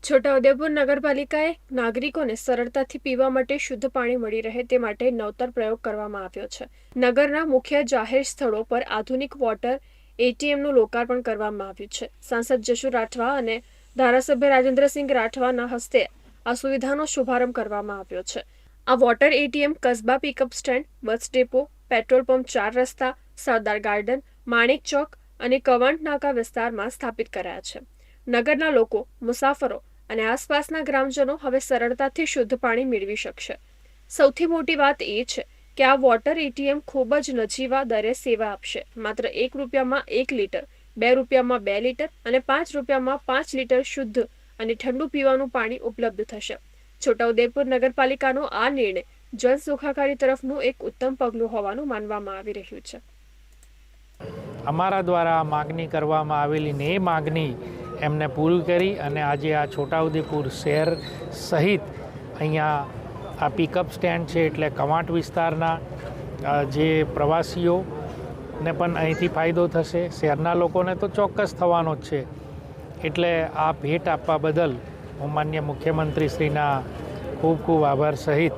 છોટાઉદેપુર નગરપાલિકાએ નાગરિકોને સરળતાથી પીવા માટે શુદ્ધ પાણી મળી રહે તે માટે નવતર પ્રયોગ કરવામાં આવ્યો છે. નગરના મુખ્ય જાહેર સ્થળો પર આધુનિક વોટર એટીએમનું લોકાર્પણ કરવામાં આવ્યું છે. સાંસદ જશુ રાઠવા અને ધારાસભ્ય રાજેન્દ્રસિંહ રાઠવાના હસ્તે આ સુવિધાનો શુભારંભ કરવામાં આવ્યો છે. આ વોટર એટીએમ કસ્બા pickup stand, bus depot, petrol pump 4 રસ્તા, સરદાર ગાર્ડન, માણેક ચોક અને કવાંટ નાકા વિસ્તારમાં સ્થાપિત કરાયા છે. નગરના લોકો, મુસાફરો અને આસપાસના ગ્રામજનો હવે સરળતાથી શુદ્ધ પાણી મેળવી શકશે. સૌથી મોટી વાત એ છે કે આ વોટર એટીએમ ખૂબ જ નજીવા દરે સેવા આપશે. માત્ર ₹1 1 લીટર, ₹2 2 લીટર અને ₹5 5 લીટર શુદ્ધ અને ઠંડુ પીવાનું પાણી ઉપલબ્ધ થશે. છોટાઉદેપુર નગરપાલિકાનો આ નિર્ણય જન સુખાકારી તરફનું એક ઉત્તમ પગલું હોવાનું માનવામાં આવી રહ્યું છે. અમારા દ્વારા માગણી કરવામાં આવેલી ને એ માગણી એમને પૂરી કરી અને આજે આ છોટાઉદેપુર શહેર સહિત અહીંયા આ પિકઅપ સ્ટેન્ડ છે એટલે કવાંટ વિસ્તારના જે પ્રવાસીઓને પણ અહીંથી ફાયદો થશે, શહેરના લોકોને તો ચોક્કસ થવાનો જ છે. એટલે આ ભેટ આપવા બદલ હું માનનીય મુખ્યમંત્રીશ્રીના ખૂબ ખૂબ આભાર સહિત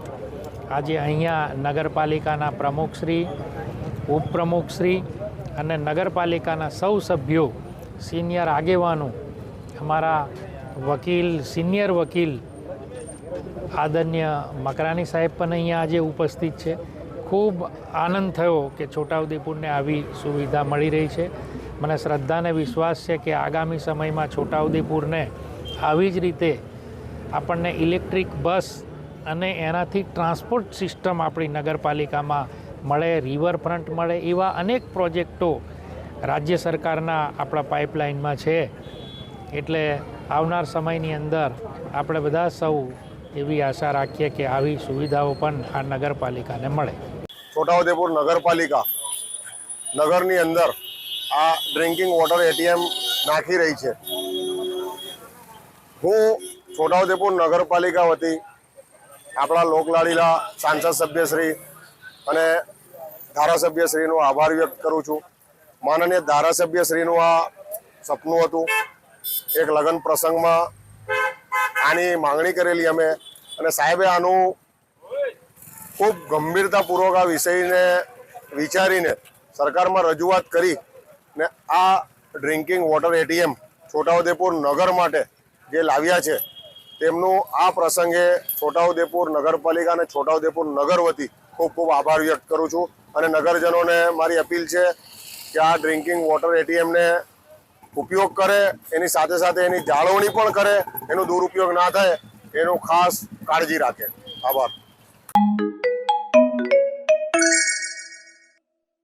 આજે અહીંયા નગરપાલિકાના પ્રમુખશ્રી, ઉપપ્રમુખશ્રી અને નગરપાલિકાના સૌ સભ્યો, સિનિયર આગેવાનો, અમારા વકીલ, સિનિયર વકીલ આદરણીય મકરાણી સાહેબ પણ અહીંયા આજે ઉપસ્થિત છે. ખૂબ આનંદ થયો કે છોટાઉદેપુરને આવી સુવિધા મળી રહી છે. મને શ્રદ્ધા અને વિશ્વાસ છે કે આગામી સમયમાં છોટાઉદેપુરને આવી જ રીતે આપણને ઇલેક્ટ્રિક બસ અને એનાથી ટ્રાન્સપોર્ટ સિસ્ટમ આપણી નગરપાલિકામાં મળે, રિવરફ્રન્ટ મળે, એવા અનેક પ્રોજેક્ટો રાજ્ય સરકારના આપણા પાઇપલાઇનમાં છે. એટલે આવનાર સમયની અંદર આપણે બધા સૌ એવી આશા રાખીએ કે આવી સુવિધાઓ પણ આ નગરપાલિકાને મળે. છોટાઉદેપુર નગરપાલિકા નગરની અંદર આ ડ્રિંકિંગ વોટર એટીએમ નાખી રહી છે. હું છોટાઉદેપુર નગરપાલિકા વતી આપણા લોકલાડીલા સાંસદ સભ્યશ્રી અને ધારાસભ્યશ્રીનો આભાર વ્યક્ત કરું છું. માનનીય ધારાસભ્યશ્રીનું આ સપનું હતું. એક લગ્ન પ્રસંગમાં આની માંગણી કરેલી અમે, અને સાહેબે આનું ખૂબ ગંભીરતાપૂર્વક આ વિષયને વિચારીને સરકારમાં રજૂઆત કરી ને આ ડ્રિંકિંગ વોટર એટીએમ છોટાઉદેપુર નગર માટે જે લાવ્યા છે તેમનું આ પ્રસંગે છોટાઉદેપુર નગરપાલિકા અને છોટાઉદેપુર નગર વતી ખૂબ ખૂબ આભાર વ્યક્ત કરું છું. અને નગરજનોને મારી અપીલ છે કે આ ડ્રિંકિંગ વોટર એટીએમને ઉપયોગ કરે, એની સાથે સાથે એની જાળવણી પણ કરે, એનો દુરુપયોગ ના થાય એનું ખાસ કાળજી રાખે. આભાર.